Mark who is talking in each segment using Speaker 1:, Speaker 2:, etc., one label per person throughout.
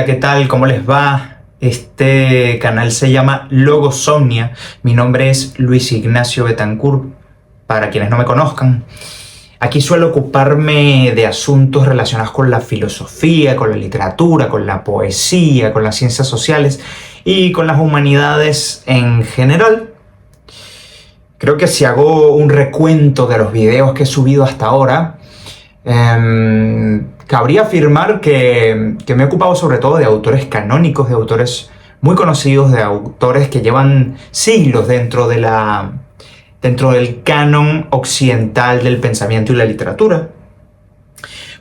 Speaker 1: Hola, ¿qué tal? ¿Cómo les va? Este canal se llama Logosomnia. Mi nombre es Luis Ignacio Betancourt, para quienes no me conozcan. Aquí suelo ocuparme de asuntos relacionados con la filosofía, con la literatura, con la poesía, con las ciencias sociales y con las humanidades en general. Creo que si hago un recuento de los videos que he subido hasta ahora, cabría afirmar que me he ocupado sobre todo de autores canónicos, de autores muy conocidos, de autores que llevan siglos dentro del canon occidental del pensamiento y la literatura.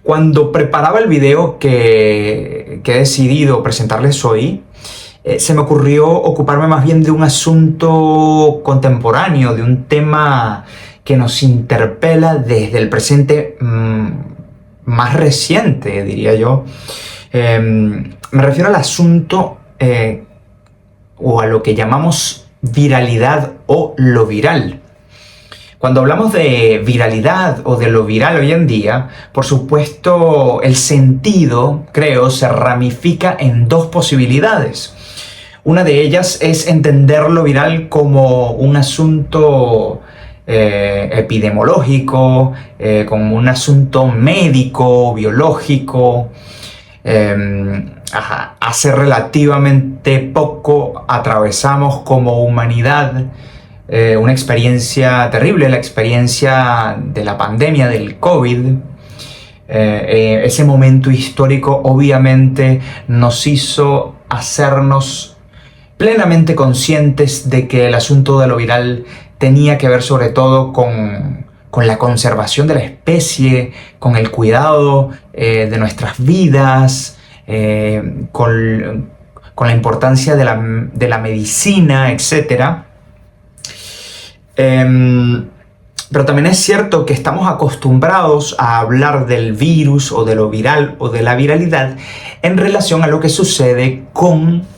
Speaker 1: Cuando preparaba el video que he decidido presentarles hoy, se me ocurrió ocuparme más bien de un asunto contemporáneo, de un tema que nos interpela desde el presente más reciente, diría yo. Me refiero al asunto o a lo que llamamos viralidad o lo viral. Cuando hablamos de viralidad o de lo viral hoy en día, por supuesto el sentido, creo, se ramifica en dos posibilidades. Una de ellas es entender lo viral como un asunto epidemiológico, como un asunto médico, biológico. Hace relativamente poco atravesamos como humanidad una experiencia terrible, la experiencia de la pandemia del COVID. Ese momento histórico obviamente nos hizo hacernos plenamente conscientes de que el asunto de lo viral tenía que ver sobre todo con la conservación de la especie, con el cuidado de nuestras vidas, con la importancia de la medicina, etc. Pero también es cierto que estamos acostumbrados a hablar del virus o de lo viral o de la viralidad en relación a lo que sucede con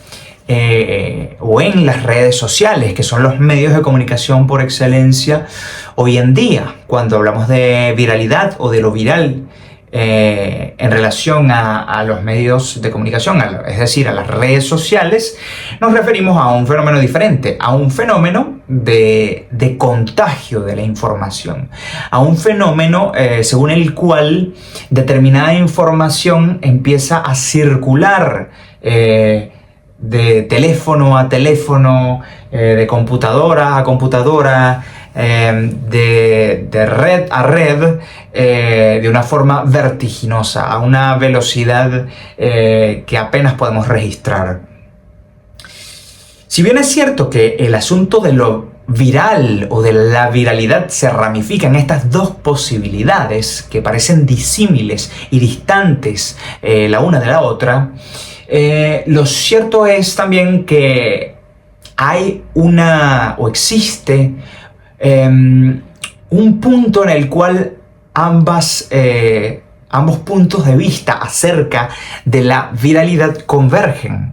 Speaker 1: o en las redes sociales, que son los medios de comunicación por excelencia hoy en día. Cuando hablamos de viralidad o de lo viral en relación a los medios de comunicación, es decir, a las redes sociales, nos referimos a un fenómeno diferente, a un fenómeno de contagio de la información, a un fenómeno según el cual determinada información empieza a circular de teléfono a teléfono, de computadora a computadora, de red a red, de una forma vertiginosa, a una velocidad que apenas podemos registrar. Si bien es cierto que el asunto de lo viral o de la viralidad se ramifica en estas dos posibilidades que parecen disímiles y distantes la una de la otra, lo cierto es también que hay existe un punto en el cual ambos puntos de vista acerca de la viralidad convergen.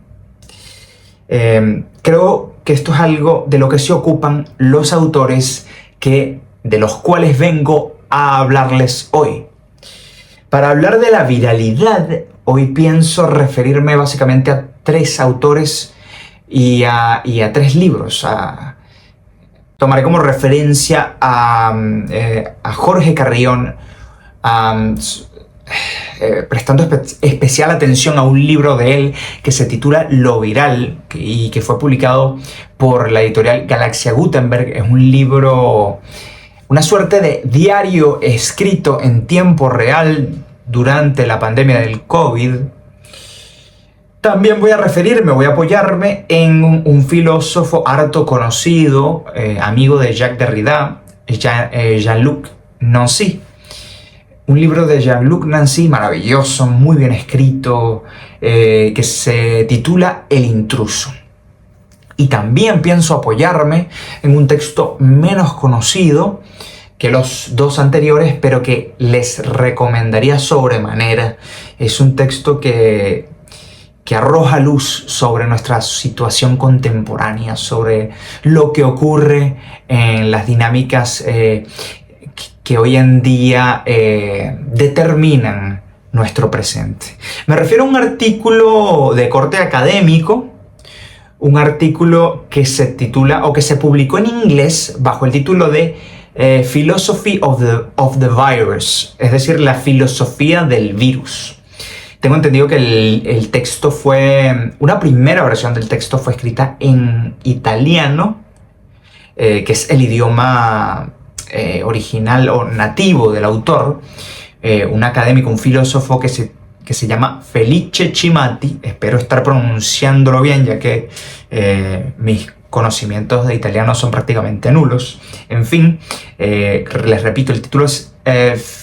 Speaker 1: Creo que esto es algo de lo que se ocupan los autores de los cuales vengo a hablarles hoy. Para hablar de la viralidad, hoy pienso referirme básicamente a tres autores y a tres libros. Tomaré como referencia a Jorge Carrión, prestando especial atención a un libro de él que se titula Lo Viral y que fue publicado por la editorial Galaxia Gutenberg. Es un libro, una suerte de diario escrito en tiempo real durante la pandemia del COVID. También voy a apoyarme en un filósofo harto conocido, amigo de Jacques Derrida, Jean-Luc Nancy. Un libro de Jean-Luc Nancy maravilloso, muy bien escrito, que se titula El Intruso. Y también pienso apoyarme en un texto menos conocido que los dos anteriores, pero que les recomendaría sobremanera. Es un texto que arroja luz sobre nuestra situación contemporánea, sobre lo que ocurre en las dinámicas que hoy en día determinan nuestro presente. Me refiero a un artículo de corte académico, un artículo que se titula, o que se publicó en inglés bajo el título de Philosophy of the Virus, es decir, la filosofía del virus. Tengo entendido que el texto una primera versión del texto fue escrita en italiano, que es el idioma original o nativo del autor, un académico, un filósofo que se llama Felice Cimati. Espero estar pronunciándolo bien, ya que mis conocimientos de italiano son prácticamente nulos. En fin, les repito, el título es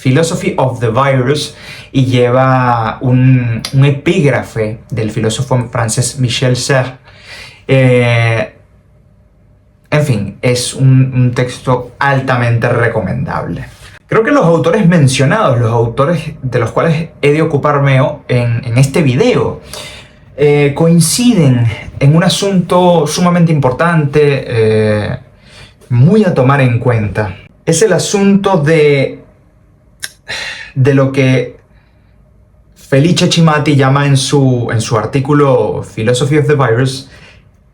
Speaker 1: Philosophy of the Virus y lleva un epígrafe del filósofo francés Michel Serres. En fin, es un texto altamente recomendable. Creo que los autores mencionados, los autores de los cuales he de ocuparme en este video, coinciden en un asunto sumamente importante, muy a tomar en cuenta. Es el asunto de lo que Felice Cimati llama en su artículo Philosophy of the Virus,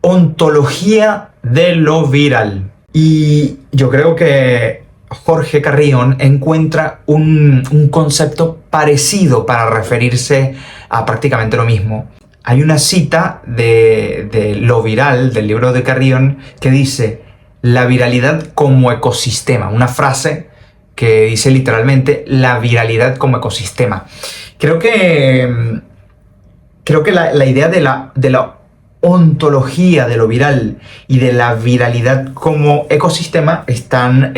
Speaker 1: ontología de lo viral. Y yo creo que Jorge Carrión encuentra un concepto parecido para referirse a prácticamente lo mismo. Hay una cita de Lo Viral, del libro de Carrión, que dice: la viralidad como ecosistema. Una frase que dice literalmente la viralidad como ecosistema. Creo que la idea de la ontología de lo viral y de la viralidad como ecosistema están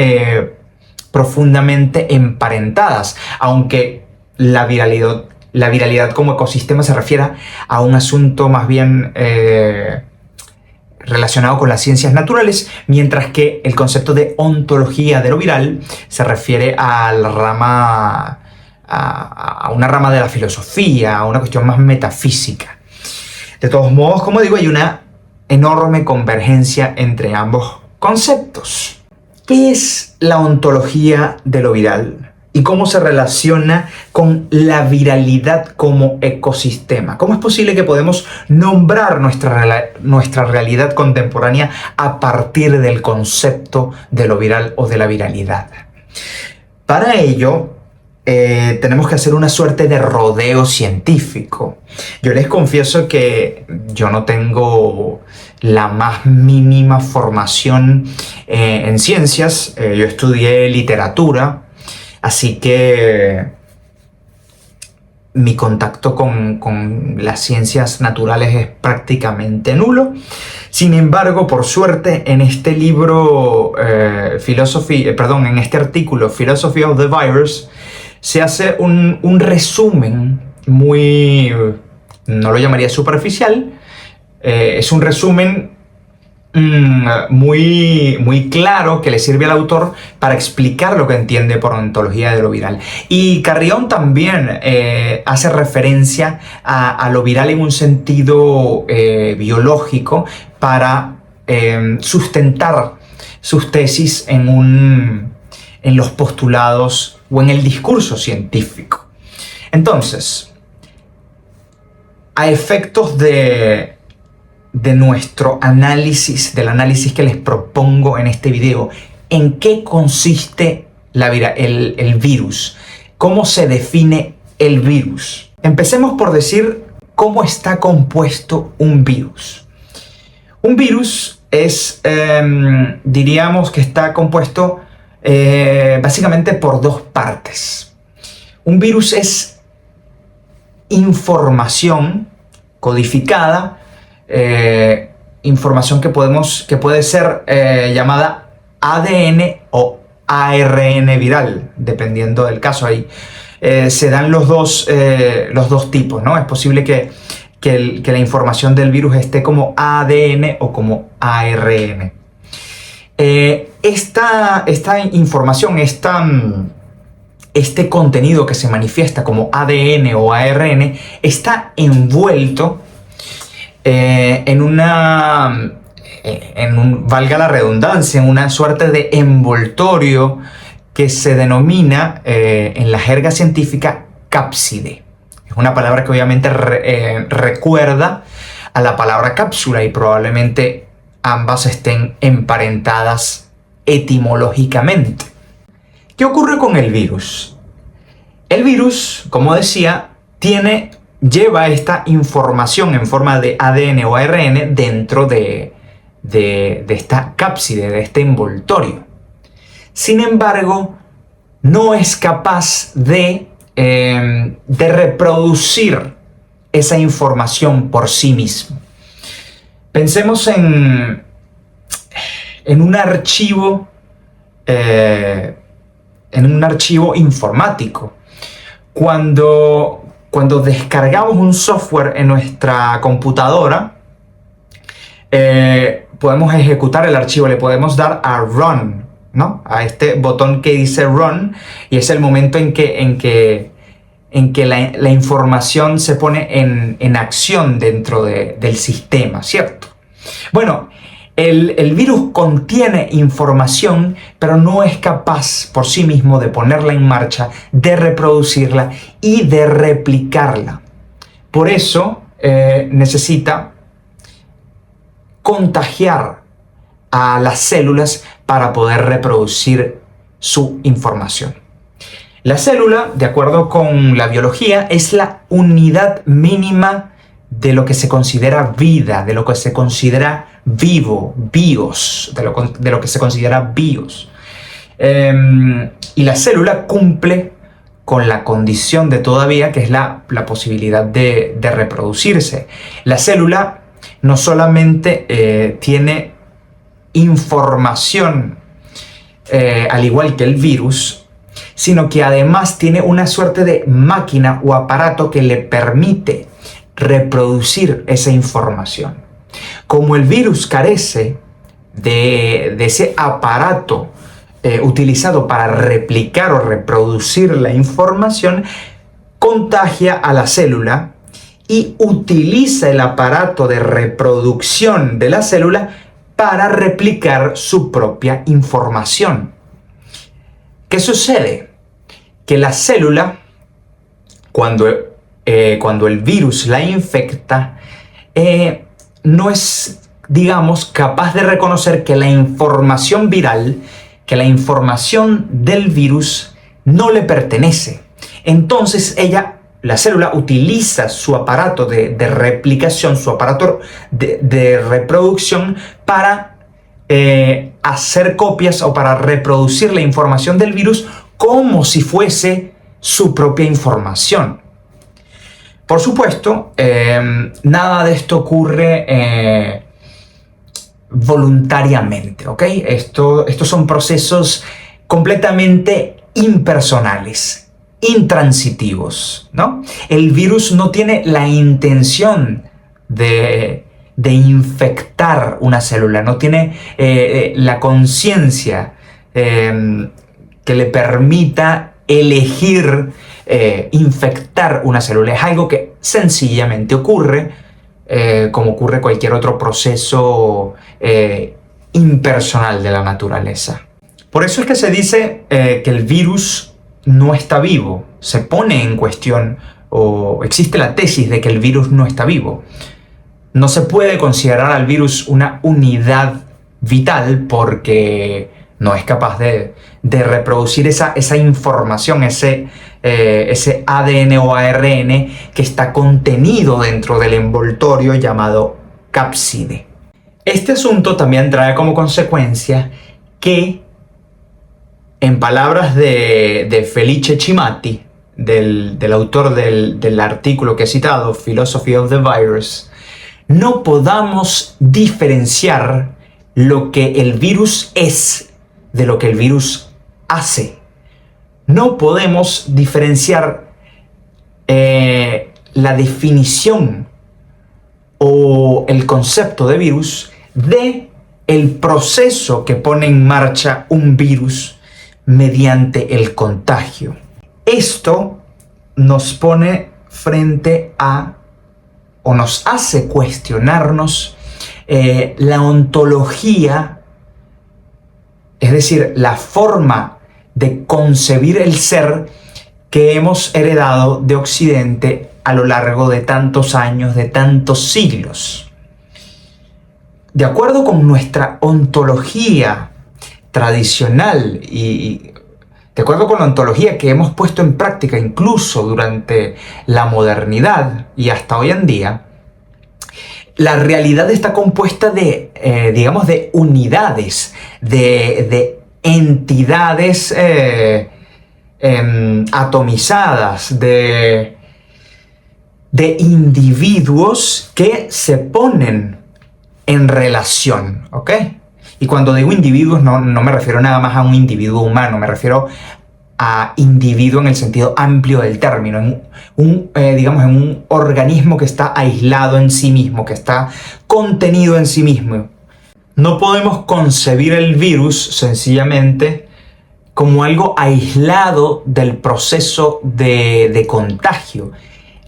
Speaker 1: profundamente emparentadas, aunque la viralidad como ecosistema se refiere a un asunto más bien relacionado con las ciencias naturales, mientras que el concepto de ontología de lo viral se refiere a la rama, a una rama de la filosofía, a una cuestión más metafísica. De todos modos, como digo, hay una enorme convergencia entre ambos conceptos. ¿Qué es la ontología de lo viral? ¿Y cómo se relaciona con la viralidad como ecosistema? ¿Cómo es posible que podemos nombrar nuestra realidad contemporánea a partir del concepto de lo viral o de la viralidad? Para ello, tenemos que hacer una suerte de rodeo científico. Yo les confieso que yo no tengo la más mínima formación en ciencias. Yo estudié literatura, así que mi contacto con las ciencias naturales es prácticamente nulo. Sin embargo, por suerte, en este libro, en este artículo, Philosophy of the Virus, se hace un resumen muy, no lo llamaría superficial, es un resumen muy claro que le sirve al autor para explicar lo que entiende por ontología de lo viral. Y Carrión también hace referencia a lo viral en un sentido biológico para sustentar sus tesis en los postulados o en el discurso científico. Entonces, a efectos de nuestro análisis, del análisis que les propongo en este video, ¿en qué consiste el virus? ¿Cómo se define el virus? Empecemos por decir cómo está compuesto un virus. Un virus diríamos que está compuesto básicamente por dos partes. Un virus es información codificada, información que puede ser llamada ADN o ARN viral, dependiendo del caso. Ahí se dan los dos tipos, ¿no? Es posible que la información del virus esté como ADN o como ARN. Esta información, este contenido que se manifiesta como ADN o ARN está envuelto valga la redundancia, en una suerte de envoltorio que se denomina en la jerga científica cápside. Es una palabra que obviamente recuerda a la palabra cápsula y probablemente ambas estén emparentadas etimológicamente. ¿Qué ocurre con el virus? El virus, como decía, lleva esta información en forma de ADN o ARN dentro de esta cápside, de este envoltorio. Sin embargo, no es capaz de reproducir esa información por sí mismo. Pensemos en un archivo informático. Cuando descargamos un software en nuestra computadora, podemos ejecutar el archivo, le podemos dar a Run, ¿no? A este botón que dice Run, y es el momento en que la información se pone en acción dentro del sistema, ¿cierto? Bueno, el virus contiene información, pero no es capaz por sí mismo de ponerla en marcha, de reproducirla y de replicarla. Por eso necesita contagiar a las células para poder reproducir su información. La célula, de acuerdo con la biología, es la unidad mínima de lo que se considera vida, de lo que se considera vivo, bios, de lo que se considera bios. Y la célula cumple con la condición de todavía, que es la posibilidad de reproducirse. La célula no solamente tiene información, al igual que el virus, sino que además tiene una suerte de máquina o aparato que le permite reproducir esa información. Como el virus carece de ese aparato utilizado para replicar o reproducir la información, contagia a la célula y utiliza el aparato de reproducción de la célula para replicar su propia información. ¿Qué sucede? Que la célula, cuando el virus la infecta, no es, digamos, capaz de reconocer que la información viral, que la información del virus no le pertenece. Entonces la célula utiliza su aparato de replicación, su aparato de reproducción para hacer copias o para reproducir la información del virus como si fuese su propia información. Por supuesto, nada de esto ocurre voluntariamente, ¿ok? Estos son procesos completamente impersonales, intransitivos, ¿no? El virus no tiene la intención de infectar una célula, no tiene la conciencia que le permita elegir infectar una célula. Es algo que sencillamente ocurre, como ocurre cualquier otro proceso impersonal de la naturaleza. Por eso es que se dice que el virus no está vivo. Se pone en cuestión, o existe la tesis de que el virus no está vivo. No se puede considerar al virus una unidad vital porque no es capaz de reproducir esa información, ese ADN o ARN que está contenido dentro del envoltorio llamado cápside. Este asunto también trae como consecuencia que, en palabras de Felice Cimati, del autor del artículo que he citado, Philosophy of the Virus, no podamos diferenciar lo que el virus es de lo que el virus hace. No podemos diferenciar la definición o el concepto de virus de el proceso que pone en marcha un virus mediante el contagio. Esto nos pone frente a, o nos hace cuestionarnos la ontología, es decir, la forma de concebir el ser que hemos heredado de Occidente a lo largo de tantos años, de tantos siglos. De acuerdo con nuestra ontología tradicional y de acuerdo con la ontología que hemos puesto en práctica incluso durante la modernidad y hasta hoy en día, la realidad está compuesta de, digamos, de unidades, de entidades atomizadas, de individuos que se ponen en relación, ¿ok? Y cuando digo individuos no me refiero nada más a un individuo humano, me refiero a individuo en el sentido amplio del término, digamos, en un organismo que está aislado en sí mismo, que está contenido en sí mismo. No podemos concebir el virus sencillamente como algo aislado del proceso de contagio.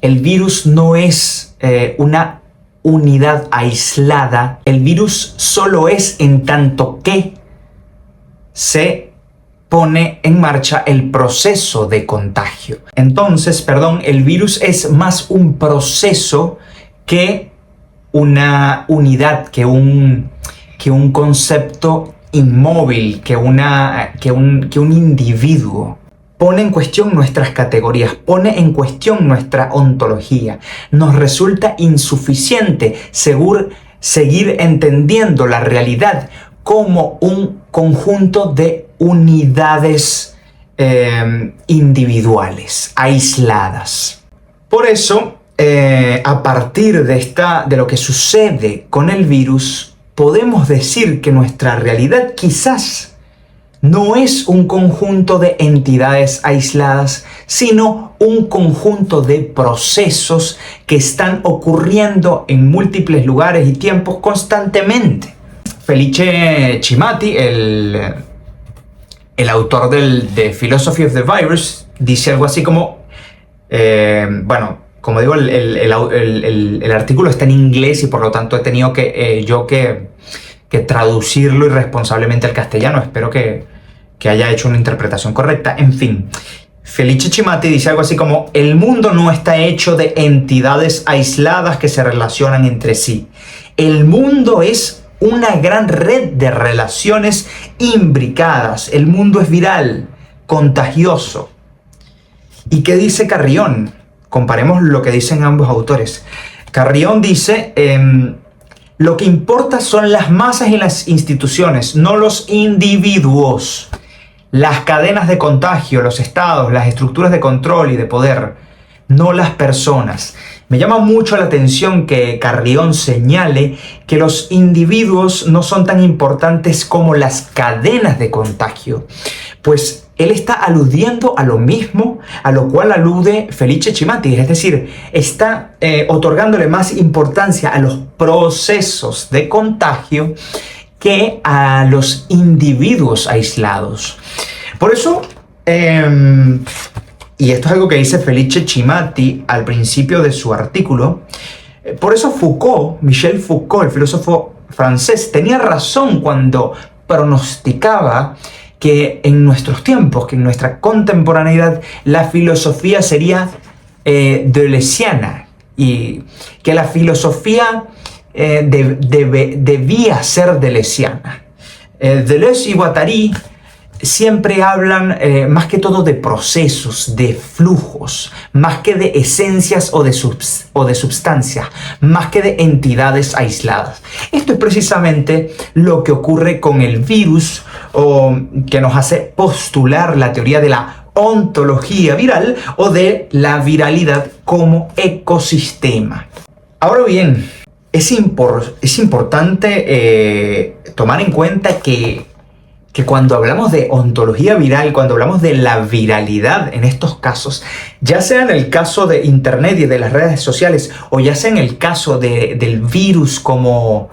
Speaker 1: El virus no es una unidad aislada. El virus solo es en tanto que se pone en marcha el proceso de contagio. Entonces, el virus es más un proceso que una unidad, que un concepto inmóvil, que un individuo. Pone en cuestión nuestras categorías, pone en cuestión nuestra ontología. Nos resulta insuficiente seguir entendiendo la realidad como un conjunto de unidades individuales, aisladas. Por eso, a partir de lo que sucede con el virus, podemos decir que nuestra realidad quizás no es un conjunto de entidades aisladas, sino un conjunto de procesos que están ocurriendo en múltiples lugares y tiempos constantemente. Felice Cimati, el autor de Philosophy of the Virus, dice algo así como, como digo, el artículo está en inglés y por lo tanto he tenido que traducirlo irresponsablemente al castellano. Espero que haya hecho una interpretación correcta. En fin, Felice Cimati dice algo así como: el mundo no está hecho de entidades aisladas que se relacionan entre sí. El mundo es una gran red de relaciones imbricadas. El mundo es viral, contagioso. ¿Y qué dice Carrión? Comparemos lo que dicen ambos autores. Carrión dice: lo que importa son las masas y las instituciones, no los individuos. Las cadenas de contagio, los estados, las estructuras de control y de poder, no las personas. Me llama mucho la atención que Carrión señale que los individuos no son tan importantes como las cadenas de contagio, pues él está aludiendo a lo mismo a lo cual alude Felice Cimati, es decir, está otorgándole más importancia a los procesos de contagio que a los individuos aislados. Por eso, y esto es algo que dice Felice Cimati al principio de su artículo, por eso Michel Foucault, el filósofo francés, tenía razón cuando pronosticaba que en nuestros tiempos, que en nuestra contemporaneidad, la filosofía sería deleuziana y que la filosofía debía ser deleuziana. Deleuze y Guattari siempre hablan más que todo de procesos, de flujos, más que de esencias o de substancias, más que de entidades aisladas. Esto es precisamente lo que ocurre con el virus, o que nos hace postular la teoría de la ontología viral o de la viralidad como ecosistema. Ahora bien, es importante tomar en cuenta que cuando hablamos de ontología viral, cuando hablamos de la viralidad en estos casos, ya sea en el caso de Internet y de las redes sociales, o ya sea en el caso del virus como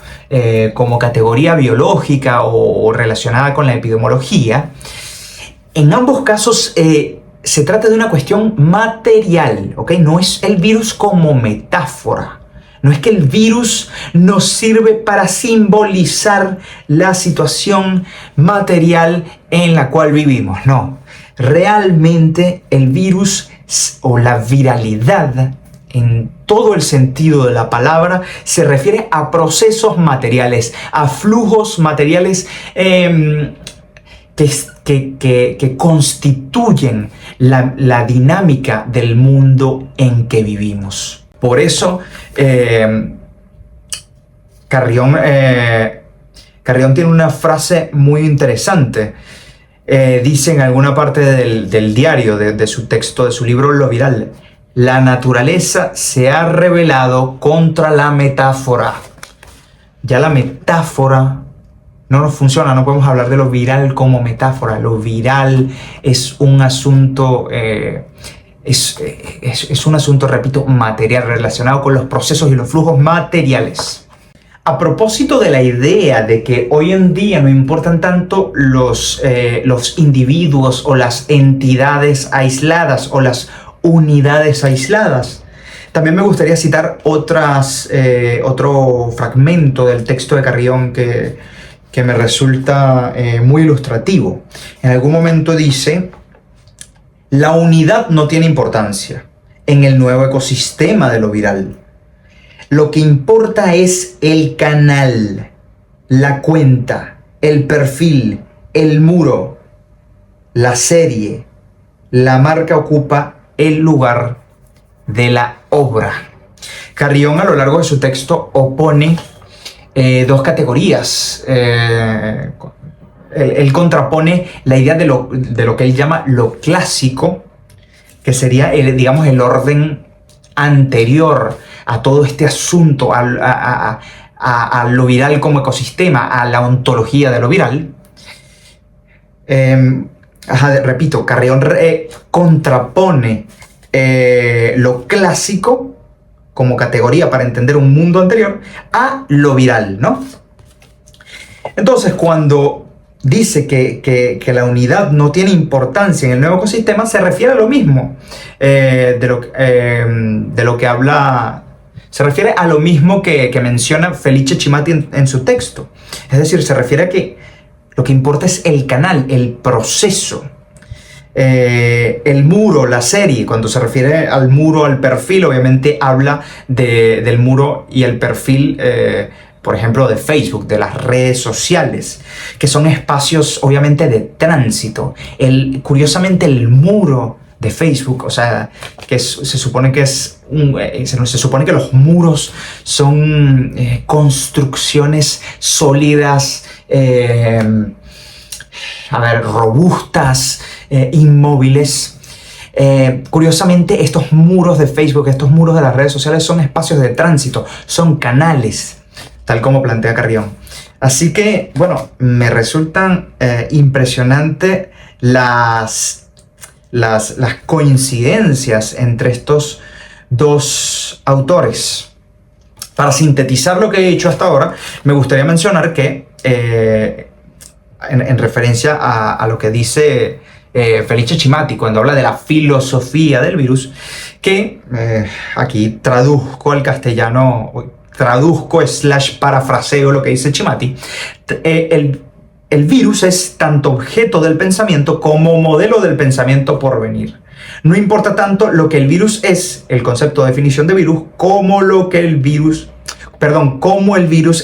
Speaker 1: categoría biológica o relacionada con la epidemiología, en ambos casos se trata de una cuestión material, ¿ok? No es el virus como metáfora. No es que el virus nos sirve para simbolizar la situación material en la cual vivimos. No, realmente el virus o la viralidad en todo el sentido de la palabra, se refiere a procesos materiales, a flujos materiales que constituyen la dinámica del mundo en que vivimos. Por eso, Carrión tiene una frase muy interesante. Dice en alguna parte del diario, de su texto, de su libro Lo Viral: la naturaleza se ha rebelado contra la metáfora. Ya la metáfora no nos funciona, no podemos hablar de lo viral como metáfora. Lo viral es un asunto, es un asunto, repito, material, relacionado con los procesos y los flujos materiales. A propósito de la idea de que hoy en día no importan tanto los individuos o las entidades aisladas o las unidades aisladas, también me gustaría citar otro fragmento del texto de Carrión que me resulta muy ilustrativo. En algún momento dice: la unidad no tiene importancia en el nuevo ecosistema de lo viral. Lo que importa es el canal, la cuenta, el perfil, el muro, la serie. La marca ocupa el lugar de la obra. Carrión, a lo largo de su texto, opone dos categorías. Él contrapone la idea de lo que él llama lo clásico, que sería digamos, el orden anterior a todo este asunto, a lo viral como ecosistema, a la ontología de lo viral. Repito, Carrión contrapone lo clásico como categoría para entender un mundo anterior a lo viral, ¿no? Entonces, cuando dice que la unidad no tiene importancia en el nuevo ecosistema, se refiere a lo mismo de lo que habla. Se refiere a lo mismo que menciona Felice Cimati en su texto. Es decir, se refiere a que lo que importa es el canal, el proceso. El muro, la serie. Cuando se refiere al muro, al perfil, obviamente habla del muro y el perfil, por ejemplo, de Facebook, de las redes sociales, que son espacios obviamente de tránsito. Curiosamente, el muro de Facebook, o sea, se supone que se supone que los muros son construcciones sólidas, robustas, inmóviles. Curiosamente, estos muros de Facebook, estos muros de las redes sociales son espacios de tránsito, son canales, tal como plantea Carrión. Así que, bueno, me resultan impresionantes las coincidencias entre estos dos autores. Para sintetizar lo que he dicho hasta ahora, me gustaría mencionar que, en referencia a lo que dice Felice Cimati cuando habla de la filosofía del virus, que aquí traduzco al castellano, parafraseo lo que dice Cimati. El virus es tanto objeto del pensamiento como modelo del pensamiento por venir. No importa tanto lo que el virus es, el concepto de definición de virus, como el virus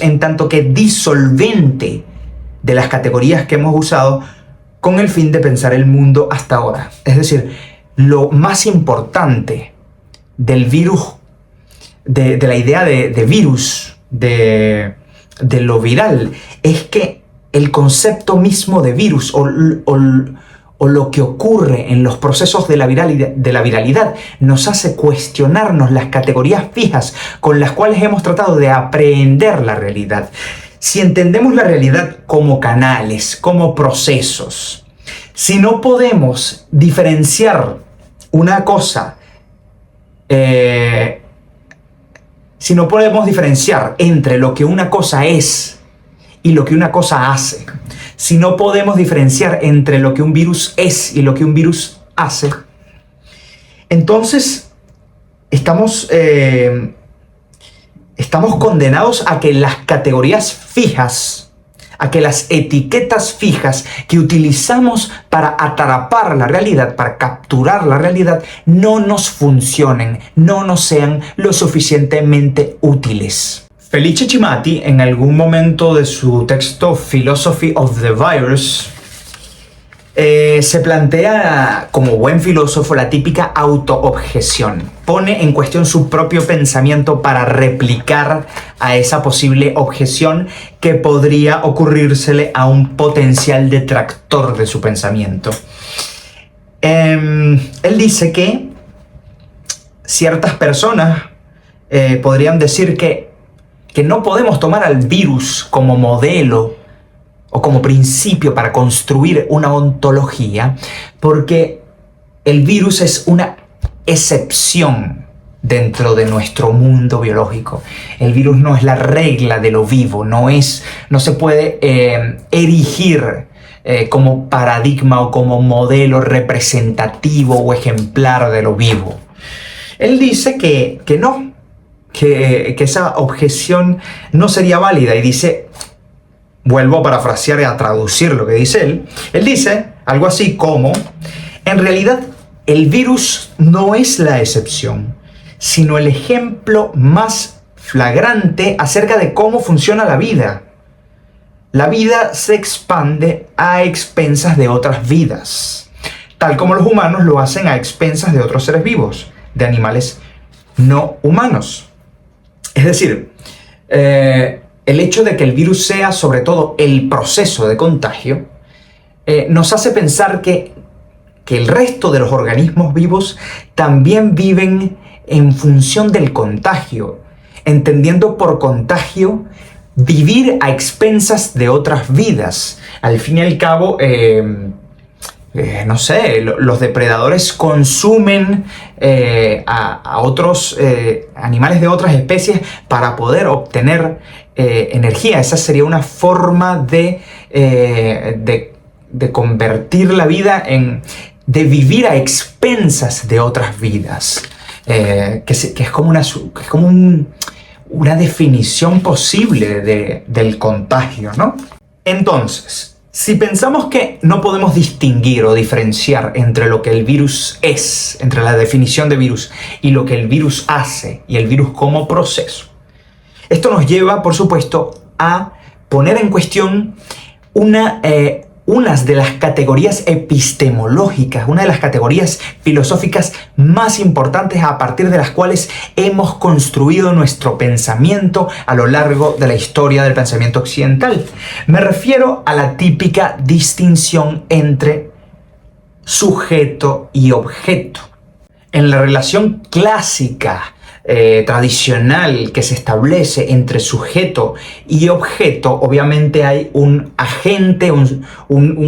Speaker 1: en tanto que disolvente de las categorías que hemos usado con el fin de pensar el mundo hasta ahora. Es decir, lo más importante del virus, de la idea de virus, de lo viral, es que el concepto mismo de virus o lo que ocurre en los procesos de la viralidad nos hace cuestionarnos las categorías fijas con las cuales hemos tratado de aprehender la realidad. Si entendemos la realidad como canales, como procesos, si no podemos diferenciar una cosa, si no podemos diferenciar entre lo que una cosa es y lo que una cosa hace, si no podemos diferenciar entre lo que un virus es y lo que un virus hace, entonces estamos condenados a que las categorías fijas, a que las etiquetas fijas que utilizamos para atrapar la realidad, para capturar la realidad, no nos funcionen, no nos sean lo suficientemente útiles. Felice Cimati, en algún momento de su texto Philosophy of the Virus, se plantea como buen filósofo la típica autoobjeción. Pone en cuestión su propio pensamiento para replicar a esa posible objeción que podría ocurrírsele a un potencial detractor de su pensamiento. Él dice que ciertas personas podrían decir que no podemos tomar al virus como modelo o como principio para construir una ontología, porque el virus es una excepción dentro de nuestro mundo biológico. El virus no es la regla de lo vivo, no se puede erigir como paradigma o como modelo representativo o ejemplar de lo vivo. Él dice que no, que esa objeción no sería válida, y dice... Vuelvo a parafrasear y a traducir lo que dice él. Él dice algo así como: en realidad, el virus no es la excepción, sino el ejemplo más flagrante acerca de cómo funciona la vida. La vida se expande a expensas de otras vidas, tal como los humanos lo hacen a expensas de otros seres vivos, de animales no humanos. Es decir, el hecho de que el virus sea sobre todo el proceso de contagio nos hace pensar que el resto de los organismos vivos también viven en función del contagio, entendiendo por contagio vivir a expensas de otras vidas. Al fin y al cabo, no sé, los depredadores consumen a otros animales de otras especies para poder obtener energía. Esa sería una forma de convertir la vida de vivir a expensas de otras vidas, que es como una definición posible del contagio, ¿no? Entonces, si pensamos que no podemos distinguir o diferenciar entre lo que el virus es, entre la definición de virus, y lo que el virus hace, y el virus como proceso, esto nos lleva, por supuesto, a poner en cuestión unas de las categorías epistemológicas, una de las categorías filosóficas más importantes a partir de las cuales hemos construido nuestro pensamiento a lo largo de la historia del pensamiento occidental. Me refiero a la típica distinción entre sujeto y objeto. En la relación clásica tradicional que se establece entre sujeto y objeto, obviamente hay un agente, un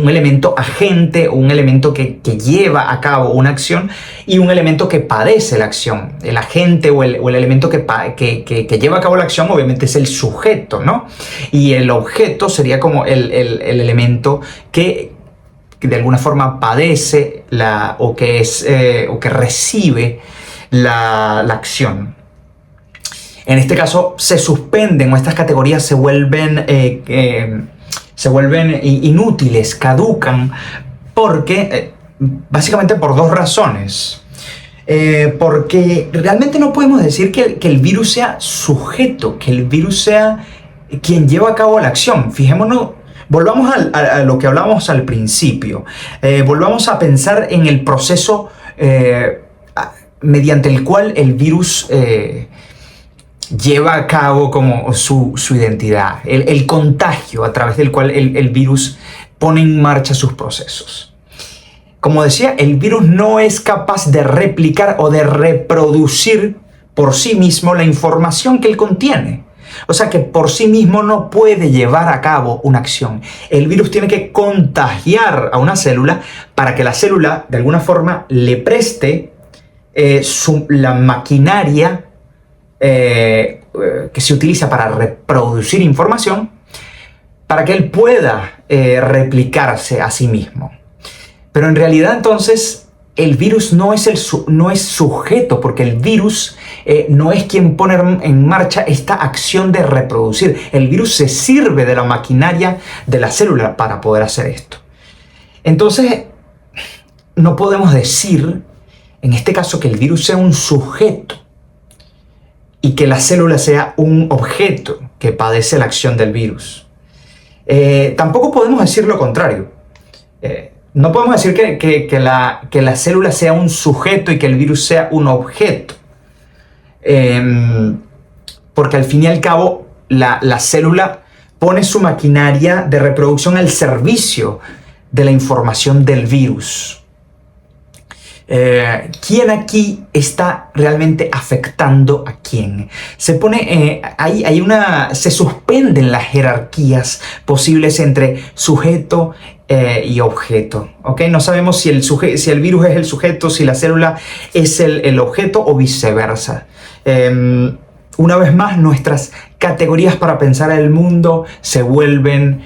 Speaker 1: elemento agente, un elemento que lleva a cabo una acción, y un elemento que padece la acción. El agente o el elemento que lleva a cabo la acción obviamente es el sujeto, ¿no? Y el objeto sería como el elemento que de alguna forma padece o que recibe la acción. En este caso se suspenden, o estas categorías se vuelven inútiles, caducan, porque básicamente por dos razones. Porque realmente no podemos decir que el virus sea sujeto, que el virus sea quien lleva a cabo la acción. Fijémonos, volvamos a lo que hablábamos al principio. Volvamos a pensar en el proceso mediante el cual el virus lleva a cabo como su identidad, el contagio a través del cual el virus pone en marcha sus procesos. Como decía, el virus no es capaz de replicar o de reproducir por sí mismo la información que él contiene. O sea que por sí mismo no puede llevar a cabo una acción. El virus tiene que contagiar a una célula para que la célula de alguna forma le preste la maquinaria que se utiliza para reproducir información, para que él pueda replicarse a sí mismo. Pero en realidad entonces el virus no es sujeto, porque el virus no es quien pone en marcha esta acción de reproducir. El virus se sirve de la maquinaria de la célula para poder hacer esto. Entonces, no podemos decir, en este caso, que el virus sea un sujeto y que la célula sea un objeto que padece la acción del virus. Tampoco podemos decir lo contrario. No podemos decir que la célula sea un sujeto y que el virus sea un objeto. Porque al fin y al cabo, la célula pone su maquinaria de reproducción al servicio de la información del virus. ¿Quién aquí está realmente afectando a quién? Se suspenden las jerarquías posibles entre sujeto y objeto, ¿ok? No sabemos si el virus es el sujeto, si la célula es el objeto o viceversa. Una vez más, nuestras categorías para pensar el mundo se vuelven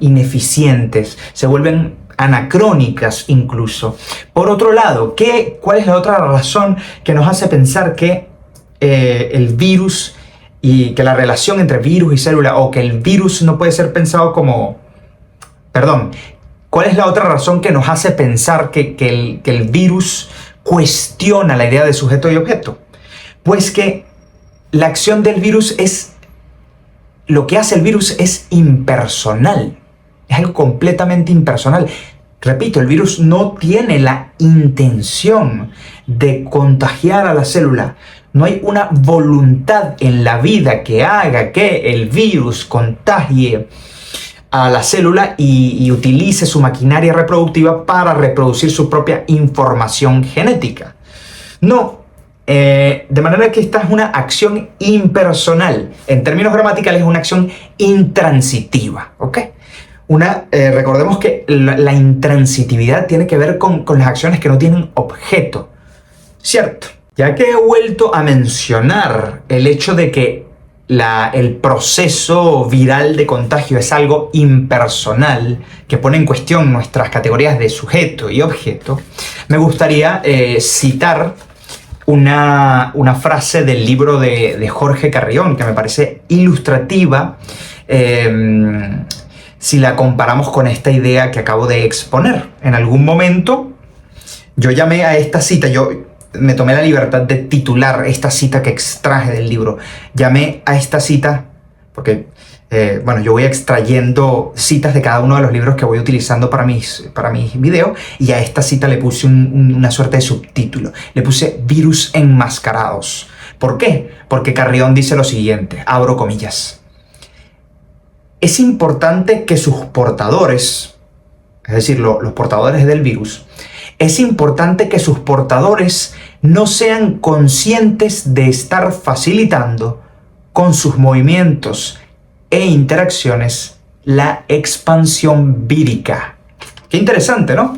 Speaker 1: ineficientes, se vuelven anacrónicas incluso. Por otro lado, ¿cuál es la otra razón que nos hace pensar que el virus y que la relación entre virus y célula, o que el virus no puede ser pensado como... Perdón, ¿cuál es la otra razón que nos hace pensar que el virus cuestiona la idea de sujeto y objeto? Pues que la acción del virus lo que hace el virus es impersonal. Es algo completamente impersonal. Repito, el virus no tiene la intención de contagiar a la célula. No hay una voluntad en la vida que haga que el virus contagie a la célula y utilice su maquinaria reproductiva para reproducir su propia información genética. No. De manera que esta es una acción impersonal. En términos gramaticales es una acción intransitiva, ¿ok? Recordemos que la intransitividad tiene que ver con las acciones que no tienen objeto, ¿cierto? Ya que he vuelto a mencionar el hecho de que el proceso viral de contagio es algo impersonal, que pone en cuestión nuestras categorías de sujeto y objeto, me gustaría citar una frase del libro de Jorge Carrión, que me parece ilustrativa si la comparamos con esta idea que acabo de exponer. En algún momento yo llamé a esta cita, yo me tomé la libertad de titular esta cita que extraje del libro. Llamé a esta cita, porque yo voy extrayendo citas de cada uno de los libros que voy utilizando para mis videos, y a esta cita le puse una suerte de subtítulo. Le puse virus enmascarados. ¿Por qué? Porque Carrión dice lo siguiente, abro comillas: es importante que sus portadores, es decir, los portadores del virus, es importante que sus portadores no sean conscientes de estar facilitando con sus movimientos e interacciones la expansión vírica. Qué interesante, ¿no?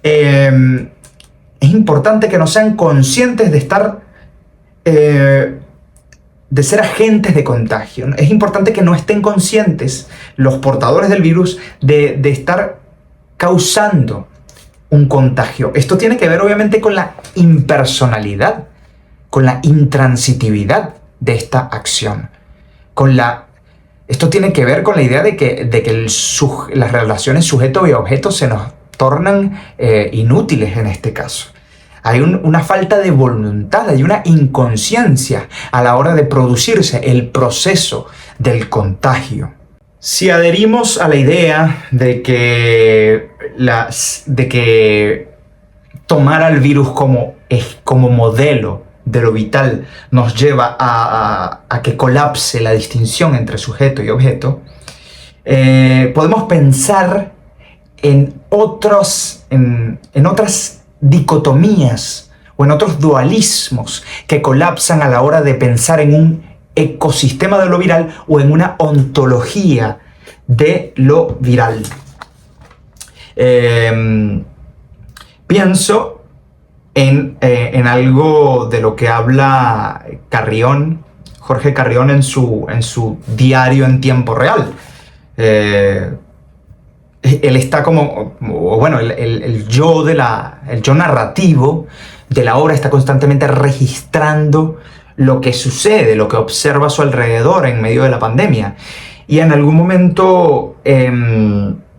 Speaker 1: Es importante que no sean conscientes de estar... de ser agentes de contagio. Es importante que no estén conscientes los portadores del virus de estar causando un contagio. Esto tiene que ver obviamente con la impersonalidad, con la intransitividad de esta acción. Esto tiene que ver con la idea de que las relaciones sujeto y objeto se nos tornan inútiles en este caso. Hay una falta de voluntad, hay una inconsciencia a la hora de producirse el proceso del contagio. Si adherimos a la idea de que tomar al virus como modelo de lo vital nos lleva a que colapse la distinción entre sujeto y objeto, podemos pensar en otras dicotomías o en otros dualismos que colapsan a la hora de pensar en un ecosistema de lo viral o en una ontología de lo viral. Pienso en algo de lo que habla Jorge Carrión en su diario en tiempo real. Él está el yo narrativo de la obra está constantemente registrando lo que sucede, lo que observa a su alrededor en medio de la pandemia. Y en algún momento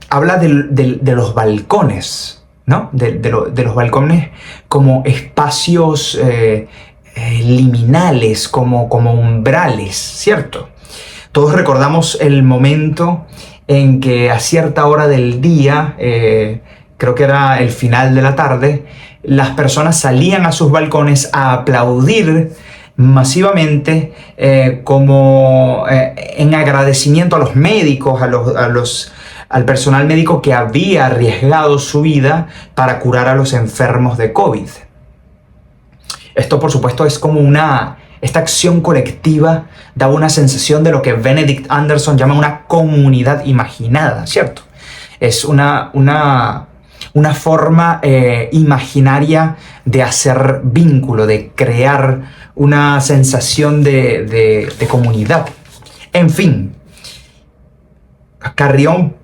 Speaker 1: habla de los balcones, ¿no? De los balcones como espacios liminales, como umbrales, ¿cierto? Todos recordamos el momento en que a cierta hora del día, creo que era el final de la tarde, las personas salían a sus balcones a aplaudir masivamente en agradecimiento a los médicos, al personal médico que había arriesgado su vida para curar a los enfermos de COVID. Esto, por supuesto, es como esta acción colectiva daba una sensación de lo que Benedict Anderson llama una comunidad imaginada, ¿cierto? Es una forma imaginaria de hacer vínculo, de crear una sensación de comunidad. En fin, Carrión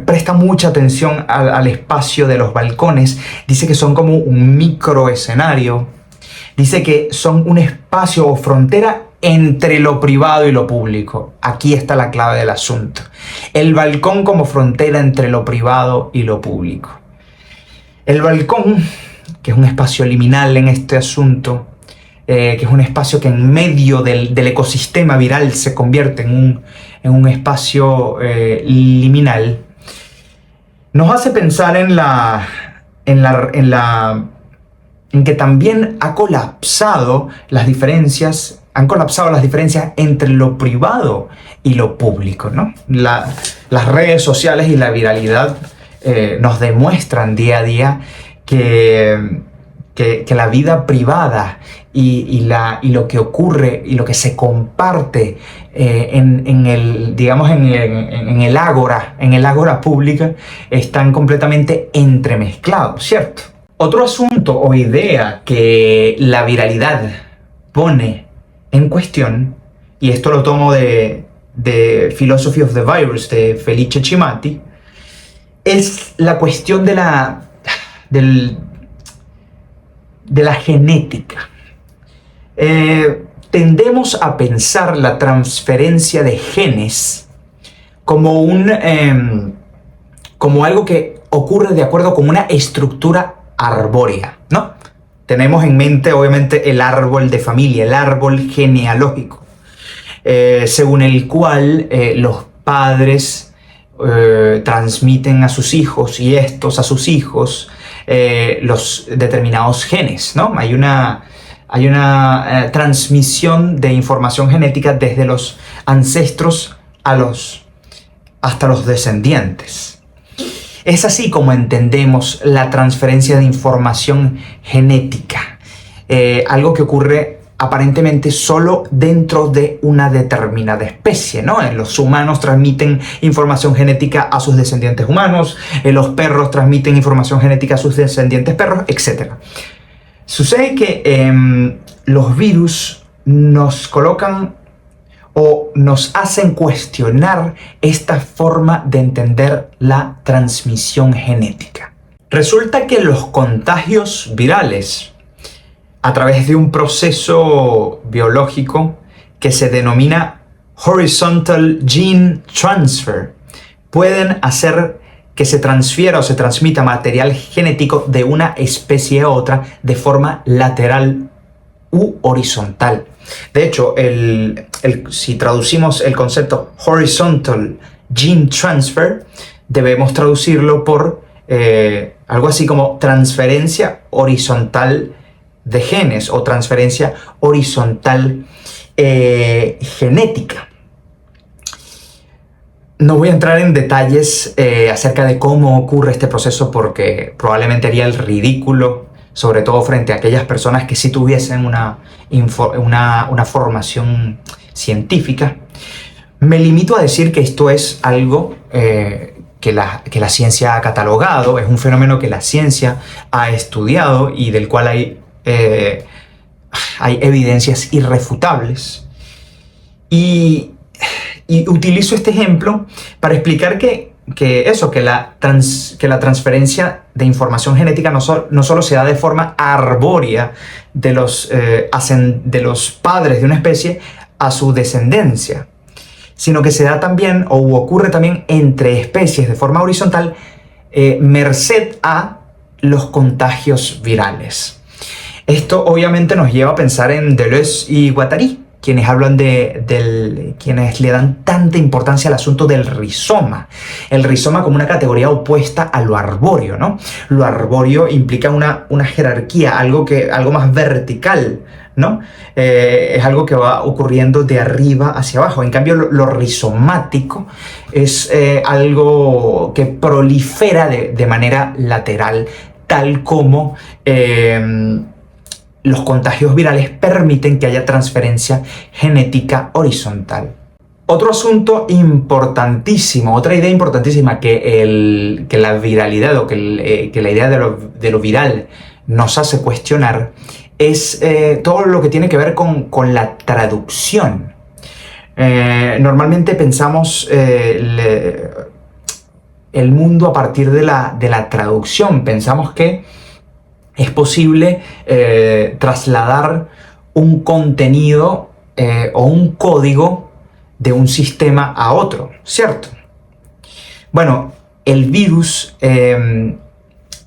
Speaker 1: presta mucha atención al espacio de los balcones. Dice que son como un microescenario. Dice que son un espacio o frontera entre lo privado y lo público. Aquí está la clave del asunto. El balcón como frontera entre lo privado y lo público. El balcón, que es un espacio liminal en este asunto, que es un espacio que en medio del ecosistema viral se convierte en un espacio liminal, nos hace pensar en que también han colapsado las diferencias entre lo privado y lo público, ¿no? Las redes sociales y la viralidad nos demuestran día a día que la vida privada y lo que ocurre y lo que se comparte en el ágora pública están completamente entremezclados, ¿cierto? Otro asunto o idea que la viralidad pone en cuestión, y esto lo tomo de Philosophy of the Virus de Felice Cimati, es la cuestión de la genética. Tendemos a pensar la transferencia de genes como algo que ocurre de acuerdo con una estructura arbórea, ¿no? Tenemos en mente, obviamente, el árbol de familia, el árbol genealógico, según el cual los padres transmiten a sus hijos y estos a sus hijos los determinados genes, ¿no? Hay una transmisión de información genética desde los ancestros hasta los descendientes. Es así como entendemos la transferencia de información genética, algo que ocurre aparentemente solo dentro de una determinada especie, ¿no? Los humanos transmiten información genética a sus descendientes humanos, los perros transmiten información genética a sus descendientes perros, etc. Sucede que los virus nos colocan o nos hacen cuestionar esta forma de entender la transmisión genética. Resulta que los contagios virales, a través de un proceso biológico que se denomina Horizontal Gene Transfer, pueden hacer que se transfiera o se transmita material genético de una especie a otra de forma lateral u horizontal. De hecho, si traducimos el concepto Horizontal Gene Transfer, debemos traducirlo por algo así como transferencia horizontal de genes o transferencia horizontal genética. No voy a entrar en detalles acerca de cómo ocurre este proceso porque probablemente haría el ridículo, sobre todo frente a aquellas personas que sí tuviesen una formación científica. Me limito a decir que esto es algo que la ciencia ha catalogado, es un fenómeno que la ciencia ha estudiado y del cual hay evidencias irrefutables. Y utilizo este ejemplo para explicar que que la transferencia de información genética no solo se da de forma arbórea de los padres de una especie a su descendencia, sino que se da también o ocurre también entre especies de forma horizontal, merced a los contagios virales. Esto obviamente nos lleva a pensar en Deleuze y Guattari, quienes hablan quienes le dan tanta importancia al asunto del rizoma. El rizoma como una categoría opuesta a lo arbóreo, ¿no? Lo arbóreo implica una jerarquía, algo más vertical, ¿no? Es algo que va ocurriendo de arriba hacia abajo. En cambio, lo rizomático es algo que prolifera de manera lateral, tal como los contagios virales permiten que haya transferencia genética horizontal. Otro asunto importantísimo, otra idea importantísima que la viralidad o que la idea de lo viral nos hace cuestionar es todo lo que tiene que ver con la traducción. Normalmente pensamos el mundo a partir de la traducción. Pensamos que es posible trasladar un contenido o un código de un sistema a otro, ¿cierto? Bueno, el virus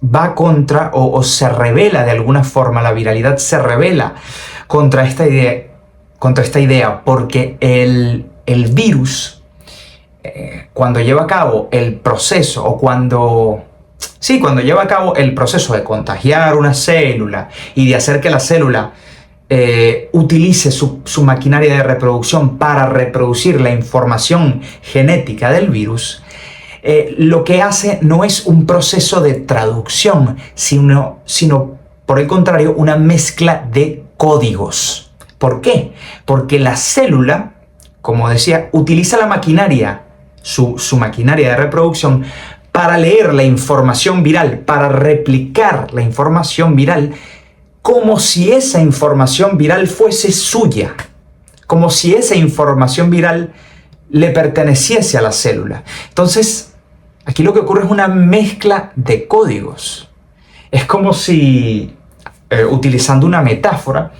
Speaker 1: va contra o se revela de alguna forma, la viralidad se revela contra esta idea porque el virus, cuando lleva a cabo el proceso o cuando lleva a cabo el proceso de contagiar una célula y de hacer que la célula utilice su maquinaria de reproducción para reproducir la información genética del virus, lo que hace no es un proceso de traducción, sino por el contrario, una mezcla de códigos. ¿Por qué? Porque la célula, como decía, utiliza la maquinaria, su maquinaria de reproducción, para leer la información viral, para replicar la información viral, como si esa información viral fuese suya, como si esa información viral le perteneciese a la célula. Entonces, aquí lo que ocurre es una mezcla de códigos. Es como si, utilizando una metáfora,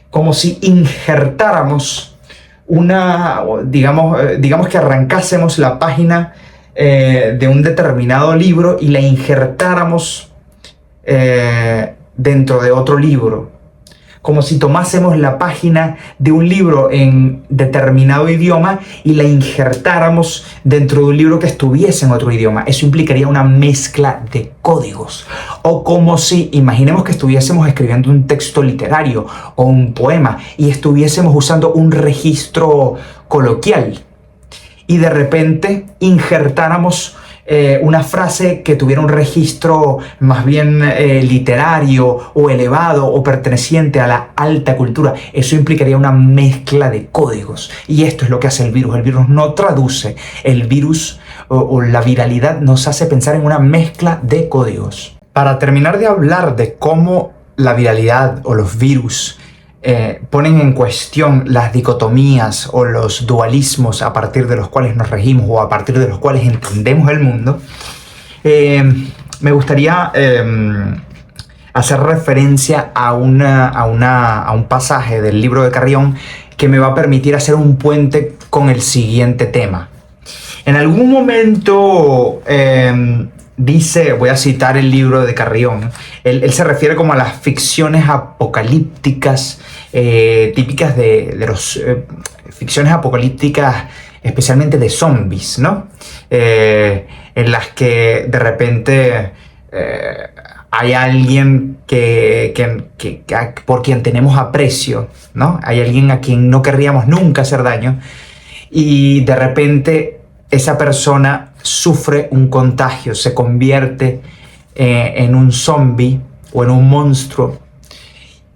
Speaker 1: como si injertáramos digamos que arrancásemos la página de un determinado libro y la injertáramos dentro de otro libro, como si tomásemos la página de un libro en determinado idioma y la injertáramos dentro de un libro que estuviese en otro idioma. Eso implicaría una mezcla de códigos. O como si, imaginemos que estuviésemos escribiendo un texto literario o un poema y estuviésemos usando un registro coloquial y de repente injertáramos una frase que tuviera un registro más bien literario o elevado o perteneciente a la alta cultura. Eso implicaría una mezcla de códigos. Y esto es lo que hace el virus. El virus no traduce. El virus o la viralidad nos hace pensar en una mezcla de códigos. Para terminar de hablar de cómo la viralidad o los virus ponen en cuestión las dicotomías o los dualismos a partir de los cuales nos regimos o a partir de los cuales entendemos el mundo, me gustaría hacer referencia a un pasaje del libro de Carrión que me va a permitir hacer un puente con el siguiente tema. En algún momento dice, voy a citar el libro de Carrión, él se refiere como a las ficciones apocalípticas típicas de los ficciones apocalípticas, especialmente de zombies, ¿no? En las que de repente hay alguien por quien tenemos aprecio, ¿no? Hay alguien a quien no querríamos nunca hacer daño y de repente esa persona sufre un contagio, se convierte en un zombie o en un monstruo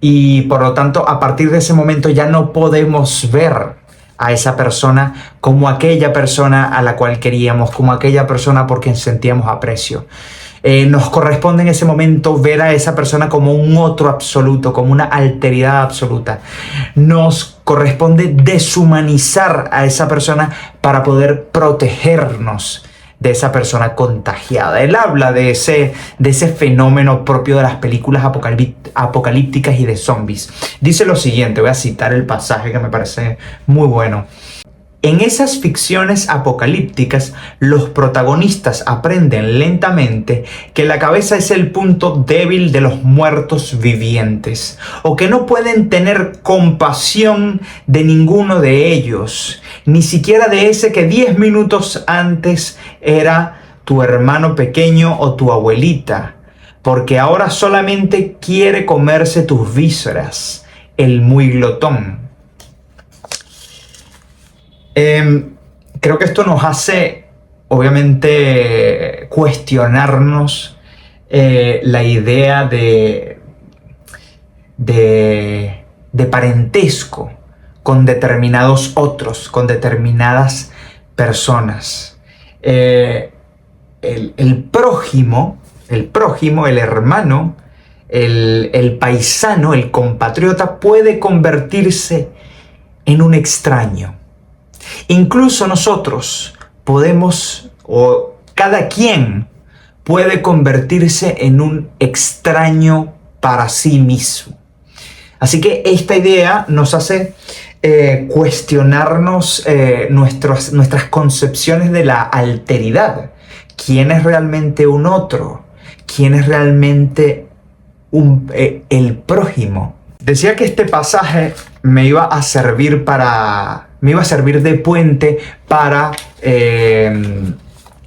Speaker 1: y por lo tanto a partir de ese momento ya no podemos ver a esa persona como aquella persona a la cual queríamos, como aquella persona por quien sentíamos aprecio. Nos corresponde en ese momento ver a esa persona como un otro absoluto, como una alteridad absoluta. Nos corresponde deshumanizar a esa persona para poder protegernos de esa persona contagiada. Él habla de ese fenómeno propio de las películas apocalípticas y de zombies. Dice lo siguiente, voy a citar el pasaje que me parece muy bueno. En esas ficciones apocalípticas, los protagonistas aprenden lentamente que la cabeza es el punto débil de los muertos vivientes, o que no pueden tener compasión de ninguno de ellos, ni siquiera de ese que 10 minutos antes era tu hermano pequeño o tu abuelita, porque ahora solamente quiere comerse tus vísceras, el muy glotón. Creo que esto nos hace, obviamente, cuestionarnos la idea de parentesco con determinados otros, con determinadas personas. El prójimo, el hermano, el paisano, el compatriota puede convertirse en un extraño. Incluso nosotros podemos, o cada quien puede convertirse en un extraño para sí mismo. Así que esta idea nos hace cuestionarnos nuestras concepciones de la alteridad. ¿Quién es realmente un otro? ¿Quién es realmente el prójimo? Decía que este pasaje me iba a servir de puente para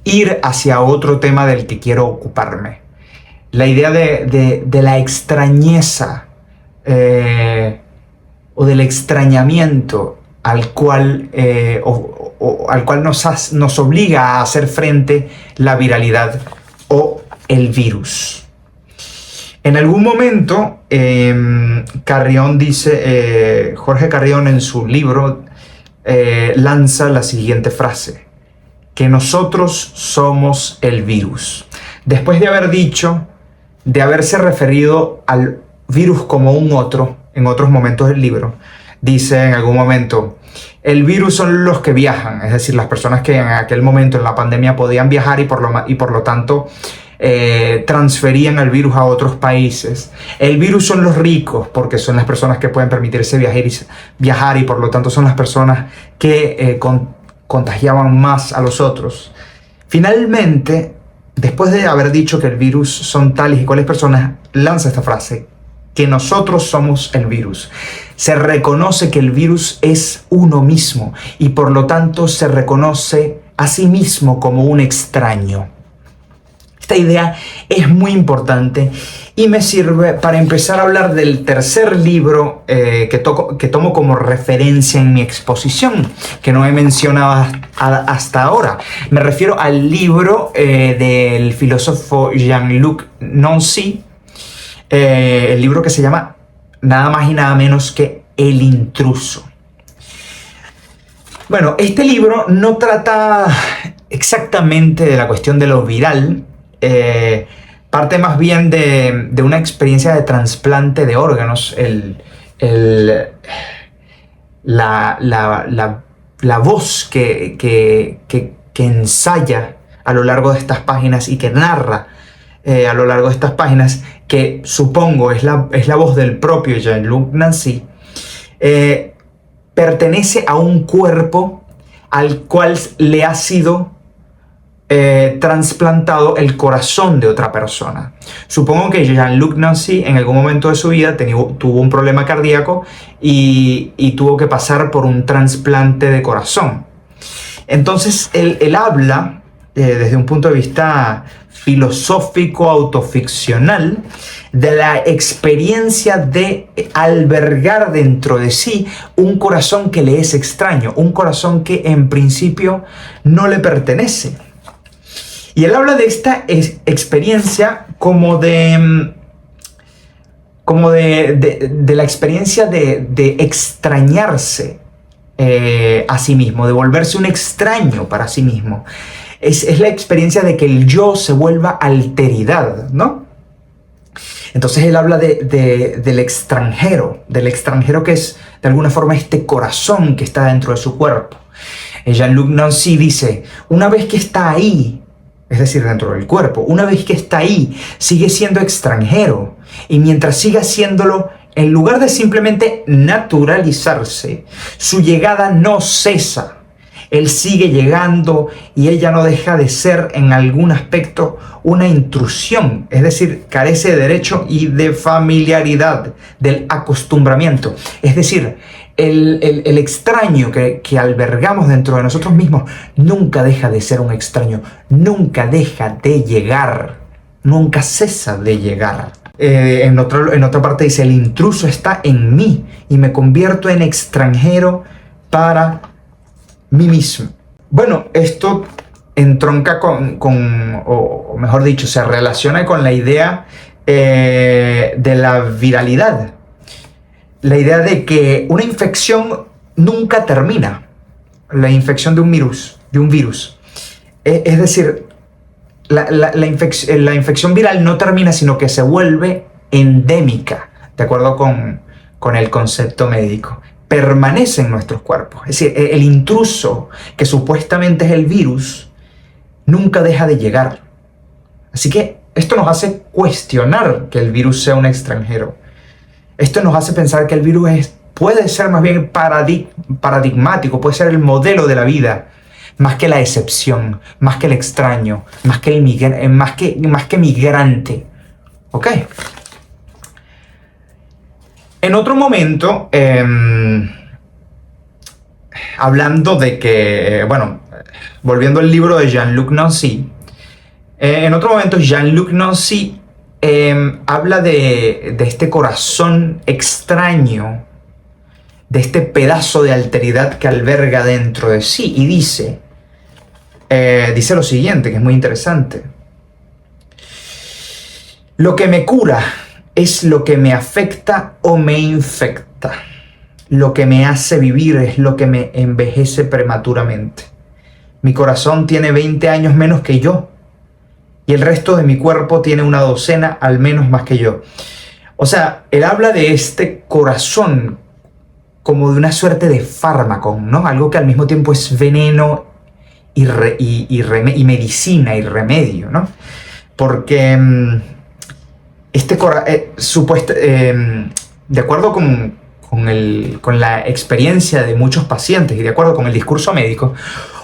Speaker 1: ir hacia otro tema del que quiero ocuparme. La idea de la extrañeza o del extrañamiento al cual nos obliga a hacer frente la viralidad o el virus. En algún momento, Carrión dice, Jorge Carrión en su libro lanza la siguiente frase: que nosotros somos el virus. Después de haberse referido al virus como un otro, en otros momentos del libro, dice en algún momento: el virus son los que viajan, es decir, las personas que en aquel momento en la pandemia podían viajar y por lo tanto transferían el virus a otros países. El virus son los ricos, porque son las personas que pueden permitirse viajar y por lo tanto son las personas que contagiaban más a los otros. Finalmente, después de haber dicho que el virus son tales y cuales personas, lanza esta frase: que nosotros somos el virus. Se reconoce que el virus es uno mismo y por lo tanto se reconoce a sí mismo como un extraño. Esta idea es muy importante y me sirve para empezar a hablar del tercer libro que tomo como referencia en mi exposición, que no he mencionado hasta ahora. Me refiero al libro del filósofo Jean-Luc Nancy, el libro que se llama nada más y nada menos que El intruso. Bueno, este libro no trata exactamente de la cuestión de lo viral, parte más bien de una experiencia de trasplante de órganos. La voz que ensaya a lo largo de estas páginas y que narra a lo largo de estas páginas, que supongo es la voz del propio Jean-Luc Nancy, pertenece a un cuerpo al cual le ha sido trasplantado el corazón de otra persona. Supongo que Jean-Luc Nancy en algún momento de su vida tuvo un problema cardíaco y tuvo que pasar por un trasplante de corazón. Entonces él habla desde un punto de vista filosófico autoficcional de la experiencia de albergar dentro de sí un corazón que le es extraño, un corazón que en principio no le pertenece. Y él habla de esta experiencia como de la experiencia de extrañarse a sí mismo, de volverse un extraño para sí mismo. Es la experiencia de que el yo se vuelva alteridad, ¿no? Entonces él habla del extranjero que es de alguna forma este corazón que está dentro de su cuerpo. Jean-Luc Nancy dice: una vez que está ahí, es decir, dentro del cuerpo. Una vez que está ahí, sigue siendo extranjero. Y mientras siga siéndolo, en lugar de simplemente naturalizarse, su llegada no cesa. Él sigue llegando y ella no deja de ser en algún aspecto una intrusión, es decir, carece de derecho y de familiaridad, del acostumbramiento. Es decir, el extraño que albergamos dentro de nosotros mismos nunca deja de ser un extraño, nunca deja de llegar, nunca cesa de llegar. En otra parte dice, el intruso está en mí y me convierto en extranjero para mí mismo. Bueno, esto entronca o mejor dicho, se relaciona con la idea de la viralidad. La idea de que una infección nunca termina. La infección de un virus. Es decir, la infección viral no termina, sino que se vuelve endémica, de acuerdo con el concepto médico. Permanece en nuestros cuerpos. Es decir, el intruso, que supuestamente es el virus, nunca deja de llegar. Así que esto nos hace cuestionar que el virus sea un extranjero. Esto nos hace pensar que el virus puede ser más bien paradigmático, puede ser el modelo de la vida, más que la excepción, más que el extraño, más que migrante. ¿Ok? En otro momento, hablando de que, volviendo al libro de Jean-Luc Nancy, en otro momento Jean-Luc Nancy habla de este corazón extraño, de este pedazo de alteridad que alberga dentro de sí, y dice lo siguiente, que es muy interesante. Lo que me cura es lo que me afecta o me infecta. Lo que me hace vivir es lo que me envejece prematuramente. Mi corazón tiene 20 años menos que yo, y el resto de mi cuerpo tiene una docena al menos más que yo. O sea, él habla de este corazón como de una suerte de fármaco, ¿no? Algo que al mismo tiempo es veneno y medicina y remedio, ¿no? Porque de acuerdo con la experiencia de muchos pacientes y de acuerdo con el discurso médico,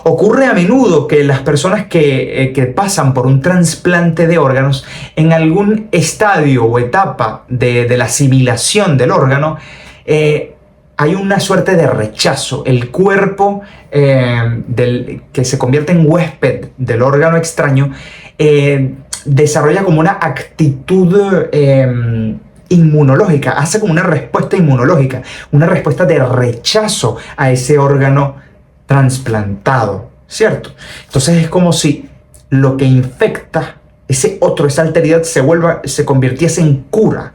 Speaker 1: ocurre a menudo que las personas que pasan por un trasplante de órganos, en algún estadio o etapa de la asimilación del órgano, hay una suerte de rechazo. El cuerpo que se convierte en huésped del órgano extraño desarrolla como una actitud inmunológica, hace como una respuesta inmunológica, una respuesta de rechazo a ese órgano trasplantado, ¿cierto? Entonces es como si lo que infecta, esa alteridad se convirtiese en cura.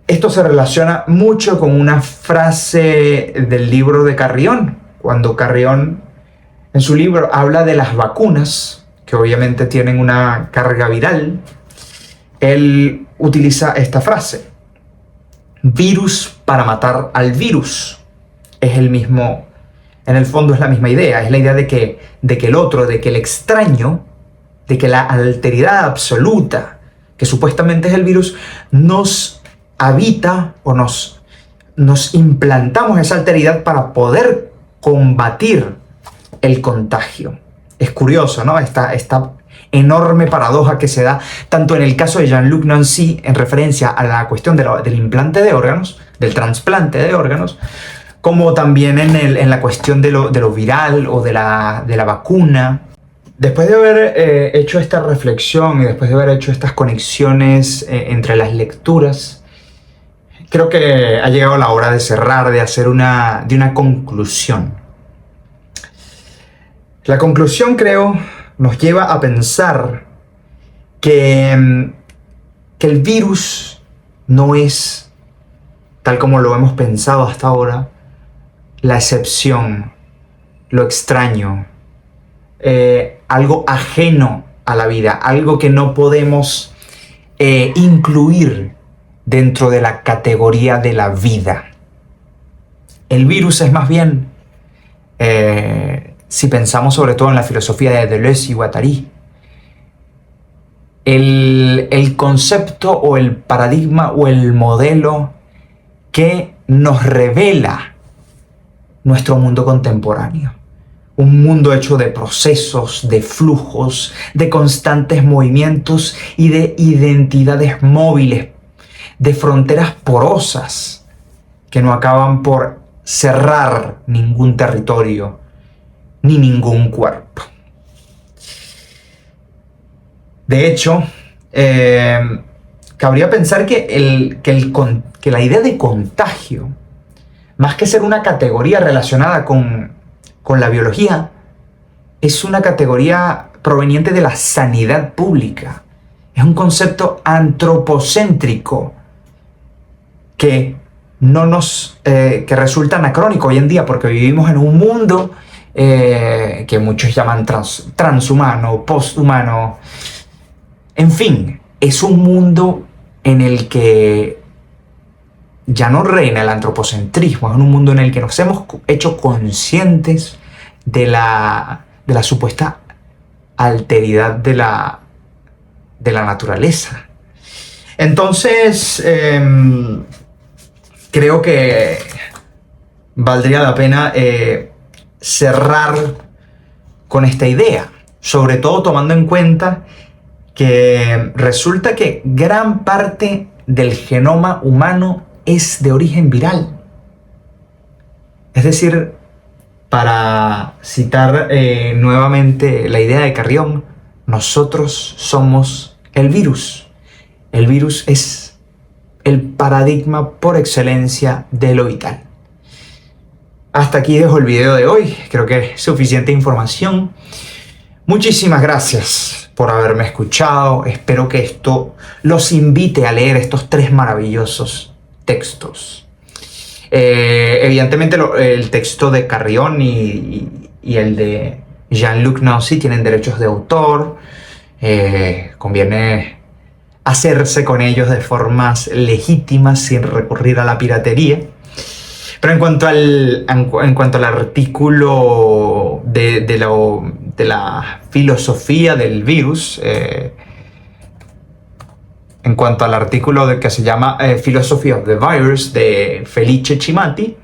Speaker 1: Esto se relaciona mucho con una frase del libro de Carrión, cuando Carrión en su libro habla de las vacunas, que obviamente tienen una carga viral. Él utiliza esta frase: virus para matar al virus. Es el mismo, en el fondo es la misma idea, es la idea de que el otro, de que el extraño, de que la alteridad absoluta, que supuestamente es el virus, nos habita o nos implantamos esa alteridad para poder combatir el contagio. Es curioso, ¿no? Esta enorme paradoja que se da tanto en el caso de Jean-Luc Nancy en referencia a la cuestión del implante de órganos, del trasplante de órganos, como también en la cuestión de lo viral o de la vacuna. Después de haber hecho esta reflexión y después de haber hecho estas conexiones entre las lecturas, creo que ha llegado la hora de cerrar, de hacer una conclusión. La conclusión, creo, nos lleva a pensar que el virus no es, tal como lo hemos pensado hasta ahora, la excepción, lo extraño, algo ajeno a la vida, algo que no podemos incluir dentro de la categoría de la vida. El virus es más bien, si pensamos sobre todo en la filosofía de Deleuze y Guattari. El concepto o el paradigma o el modelo que nos revela nuestro mundo contemporáneo. Un mundo hecho de procesos, de flujos, de constantes movimientos y de identidades móviles, de fronteras porosas que no acaban por cerrar ningún territorio ni ningún cuerpo. De hecho, cabría pensar que la idea de contagio, más que ser una categoría relacionada con la biología, es una categoría proveniente de la sanidad pública. Es un concepto antropocéntrico que que resulta anacrónico hoy en día porque vivimos en un mundo que muchos llaman transhumano, posthumano. En fin, es un mundo en el que ya no reina el antropocentrismo, es un mundo en el que nos hemos hecho conscientes de la supuesta alteridad de la naturaleza. Entonces, creo que valdría la pena cerrar con esta idea, sobre todo tomando en cuenta que resulta que gran parte del genoma humano es de origen viral. Es decir, para citar nuevamente la idea de Carrión, nosotros somos el virus. El virus es el paradigma por excelencia de lo vital. Hasta aquí dejo el video de hoy. Creo que es suficiente información. Muchísimas gracias por haberme escuchado. Espero que esto los invite a leer estos 3 maravillosos textos. Evidentemente el texto de Carrión y el de Jean-Luc Nancy tienen derechos de autor. Conviene hacerse con ellos de formas legítimas sin recurrir a la piratería. Pero en cuanto al artículo de la filosofía del virus, en cuanto al artículo que se llama Philosophy of the Virus de Felice Cimati,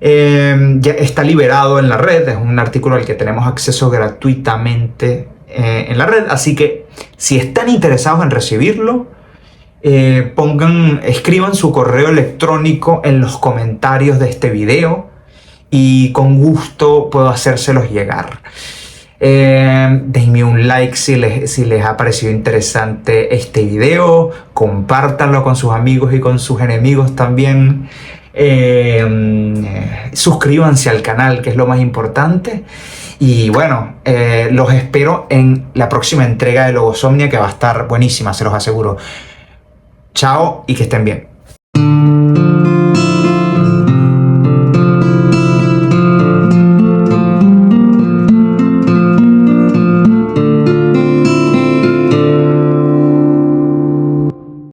Speaker 1: ya está liberado en la red. Es un artículo al que tenemos acceso gratuitamente en la red, así que si están interesados en recibirlo, escriban su correo electrónico en los comentarios de este video y con gusto puedo hacérselos llegar. Denme un like si les ha parecido interesante este video, compártanlo con sus amigos y con sus enemigos también. Suscríbanse al canal, que es lo más importante. Y bueno, los espero en la próxima entrega de Logosomnia, que va a estar buenísima, se los aseguro. Chao y que estén bien.